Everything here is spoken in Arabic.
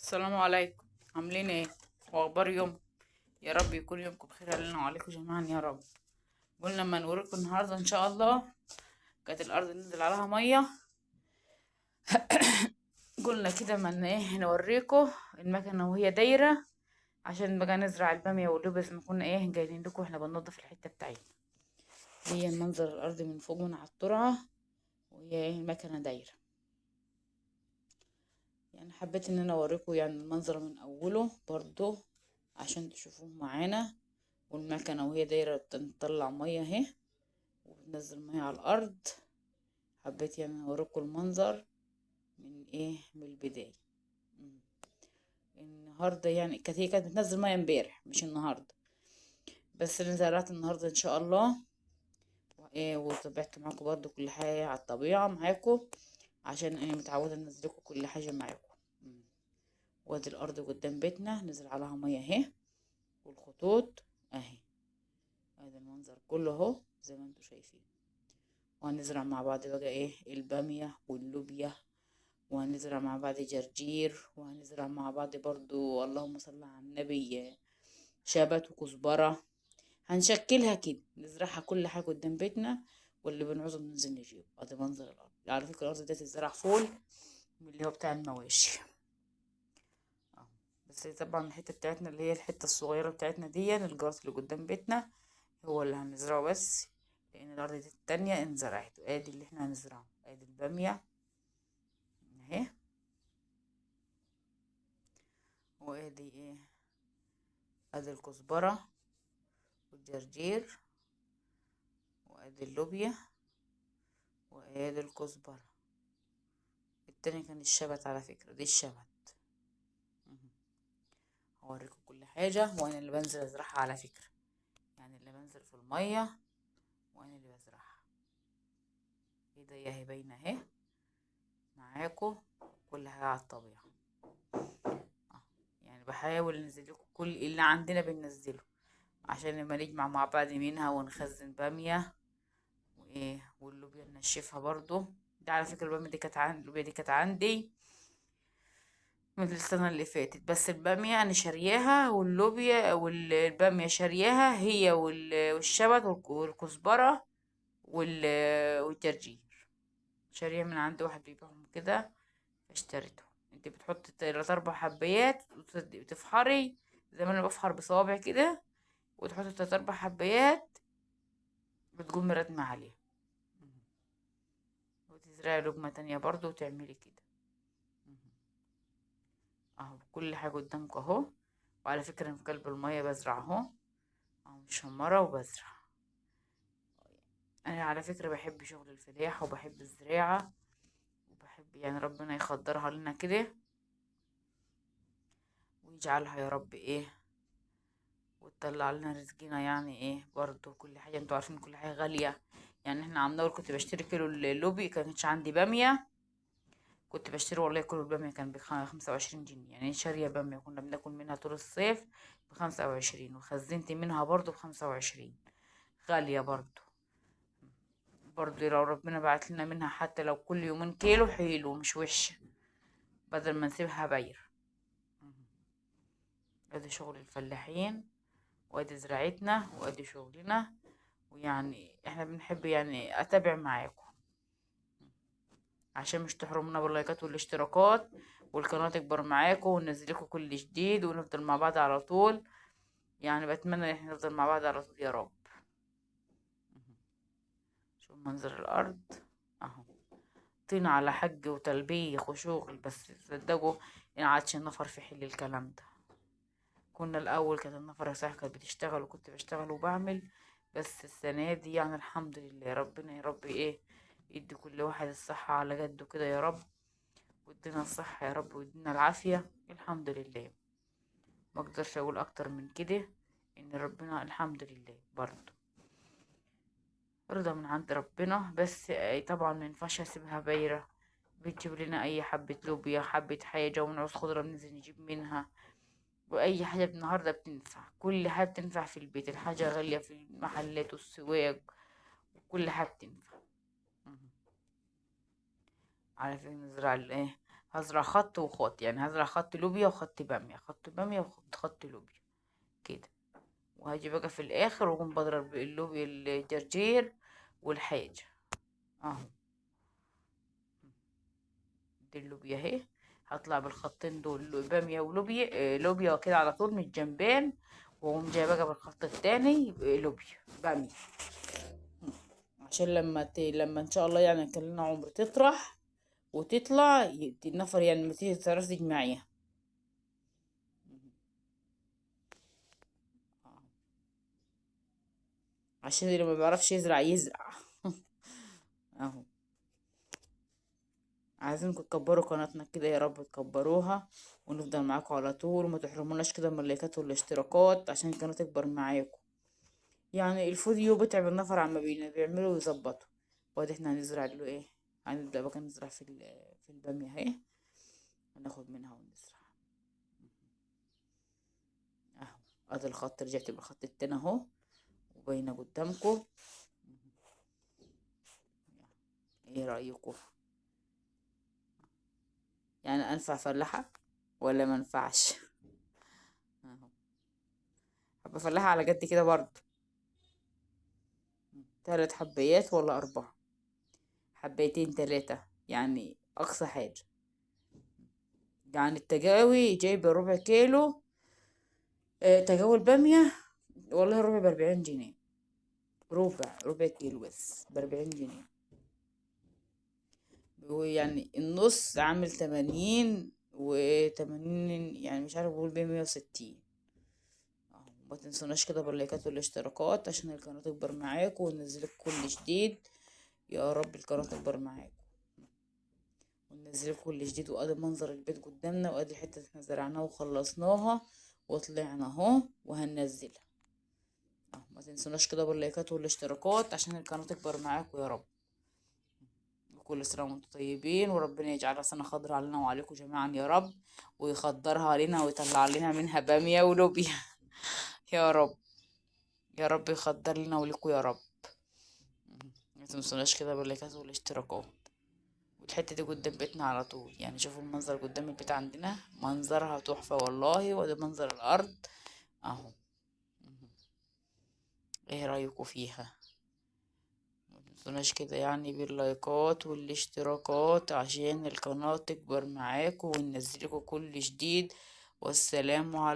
السلام عليكم. عاملين ايه واخبار يوم؟ يا رب يكون يومكم بخير علينا وعليكم جميعا يا رب. قلنا لما نوريكم النهارده ان شاء الله. كانت الارض نزل عليها ميه. قلنا كده من ايه نوريكم المكنه وهي دايره، عشان بقى نزرع الباميه واللوبس ما كنا ايه جايين لكم احنا بننضف الحته بتاعتنا. هي منظر الارض من فوق من على الترعه، وهي ايه المكنه دايره. يعني حبيت ان انا اوريكم يعني المنظر من اوله برضو عشان تشوفوه معانا. والمكنة وهي دايرة بتطلع مية اهي، وبتنزل مية على الأرض. حبيت يعني أوريكم المنظر من ايه من البداية. مم. النهاردة يعني كانت بتنزل مية امبارح مش النهاردة، بس أنا زرعت النهاردة إن شاء الله. وايه وتابعت معاكم برضو كل حاجة على الطبيعة معاكم، عشان أنا متعودة أنزلكم كل حاجة معاكم. مم. وادي الأرض قدام بيتنا نزل عليها مية اهي، والخطوط اهي. هذا المنظر كله اهو زي ما انتم شايفين. وهنزرع مع بعض بقى ايه البامية واللوبيا، وهنزرع مع بعض جرجير، وهنزرع مع بعض برضو اللهم صل على النبي شبت وكزبرة. هنشكلها كده نزرعها كل حاجة قدام بيتنا، واللي بنعوزه بننزل نجيبه. ادي منظر الارض. على فكرة الارض دي تتزرع فول من اللي هو بتاع المواشي اهو. بس طبعا الحتة بتاعتنا اللي هي الحتة الصغيرة بتاعتنا دي الجارة اللي قدام بيتنا هو اللي هنزرعه بس، لان الارض دي التانية انزرعت. ادي اللي احنا هنزرعه، ادي البامية اهي، وادي ايه ادي الكزبرة والجرجير، وادي اللوبيا، وادي الكزبرة. التاني كان الشبت، على فكرة دي الشبت. مهم. هوريكم كل حاجة، وانا اللي بنزل ازرعها على فكرة. يعني اللي بنزل في المية وانا اللي بزرعها. ايديا اهي باينة اهي معاكم، كل حاجة على الطبيعة. اه يعني بحاول انزل لكم كل اللي عندنا بننزله، عشان لما نجمع مع بعض منها ونخزن بامية وايه، واللوبيا ننشفها برضو. دي على فكرة البامية دي كانت عندي، اللوبيا دي كانت عندي من السنة اللي فاتت. بس البامية أنا شارياها، واللوبيا والبامية شارياها هي والشبت والكزبرة والجرجير. شاريها من عند واحد بيبيعهم كده، اشتريتهم. انت بتحطي 3 4 حبايات وتفحري زي ما انا بفحر بصوابع كده، وتحطي 3 4 حبايات بتقوم ردمة عليها. وتزرعي لقمة تانية برضو وتعملي كده. اهو كل حاجة قدامك اهو. وعلى فكرة أنا في قلب المية بزرع اهو، اهو مشمرة وبزرع. انا على فكرة بحب شغل الفلاحة وبحب الزراعة، وبحب يعني ربنا يخضرها لنا كده ويجعلها يا رب ايه، وتطلع لنا رزقنا. يعني ايه برضو كل حاجة انتوا عارفين كل حاجة غالية. يعني احنا عم نقول كنت بشتري كيلو اللوبي كانتش عندي بامية، كنت بشتري والله كيلو البامية كان ب25 جنيه. يعني شارية بامية كنا بناكل منها طول الصيف ب25، وخزنت منها برضو ب25. غالية برضو. برضو لو ربنا بعت لنا منها حتى لو كل يومين كيلو حلو مش وحشة، بدل ما نسيبها باير. ادي شغل الفلاحين، وادي زراعتنا، وادي شغلنا. ويعني احنا بنحب يعني اتابع معاكم، عشان مش تحرمونا باللايكات والاشتراكات، والقناة تكبر معاكم وننزلكم كل جديد ونفضل مع بعض على طول. يعني بتمنى ان احنا نفضل مع بعض على طول يا رب. شوف منظر الارض اهو، طين على حج وتلبيخ وشغل. بس تصدقوا ان عادش النفر في حل الكلام ده. كنا الاول كانت النفر صح كانت بتشتغل وكنت بشتغل وبعمل، بس السنة دي يعني الحمد لله ربنا يا رب ايه يدي كل واحد الصحة على قده كده يا رب، وادينا الصحة يا رب وادينا العافية الحمد لله. ما اقدرش اقول اكتر من كده، ان ربنا الحمد لله برضه رضا من عند ربنا. بس طبعا ما ينفعش اسيبها بايرة. بتجيب لنا اي حبة لوبيا حبة حاجة ونعوز خضرة بننزل نجيب منها. واي حاجة النهاردة بتنفع، كل حاجة بتنفع في البيت. الحاجة غالية في المحلات والسواق، وكل حاجة بتنفع. مهم. على فكرة نزرع الايه، هزرع خط وخط، يعني هزرع خط لوبيا وخط بامية، خط بامية وخط لوبيا كده. وهاجي بقى في الاخر واقوم بضرب اللوبيا الجرجير والحاجة اهو. دي اللوبيا اهي، هطلع بالخطين دول بامية ولوبيا، لوبيا كده على طول من الجنبين، واقوم جايه بقى بالخط التاني لوبيا بامية، عشان لما ان شاء الله يعني كان لنا عمر تطرح وتطلع النفر، يعني لما تيجي تعرف تجمعيها. عشان اللي ما بيعرفش يزرع يزرع. اهو. عايزينكم تكبروا قناتنا كده يا رب، تكبروها ونفضل معاكم على طول، وما تحرموناش كده من اللايكات والاشتراكات عشان القناة تكبر معاكم. يعني الفيديو بتعب النفر عما بيعملوا ويظبطوا. وادي احنا هنزرع له ايه، هنبدأ بقى نزرع في البامية اهي، هناخد منها ونزرع اهو. ادي الخط، رجعت بالخط التاني اهو وباينة قدامكم. ايه رأيكم؟ يعني انفع فلاحة ولا ما انفعش؟ اهو. حبة فلاحة على قد كده برضه. 3 حبيات ولا 4؟ حبيتين 3 يعني اقصى حاجة. يعني التجاوي جايبة ربع كيلو، تجاوي البامية والله ربع ب40 جنيه. ربع كيلو بس ب40 جنيه. ويعني النص عامل 80 يعني مش عارف بقول ب160. ما تنسوناش كده باللايكات والاشتراكات عشان القناة تكبر معاكم وننزلك كل جديد. يا رب القناة تكبر معاكم وننزلك كل جديد. وادي منظر البيت قدامنا، وادي حتة احنا زرعناها وخلصناها وطلعنا اهو وهننزلها اهو. ما تنسوناش كده باللايكات والاشتراكات عشان القناة تكبر معاكم يا رب. وكل سنة وانتم طيبين، وربنا يجعلها سنة خضرا علينا وعليكم جميعا يا رب، ويخضرها علينا ويطلع لنا منها بامية ولوبيا. يا رب. يا رب يخضر لنا وليكم يا رب. ما تنسوناش كده باللايكات والاشتراكات. والحتة دي قدام بيتنا على طول، يعني شوفوا المنظر قدام البيت عندنا، منظرها تحفة والله. وده منظر الأرض اهو. ايه رأيكم فيها؟ متنسوناش كده يعني باللايكات والاشتراكات عشان القناة تكبر معاكم وننزلكوا كل جديد. والسلام عليكم.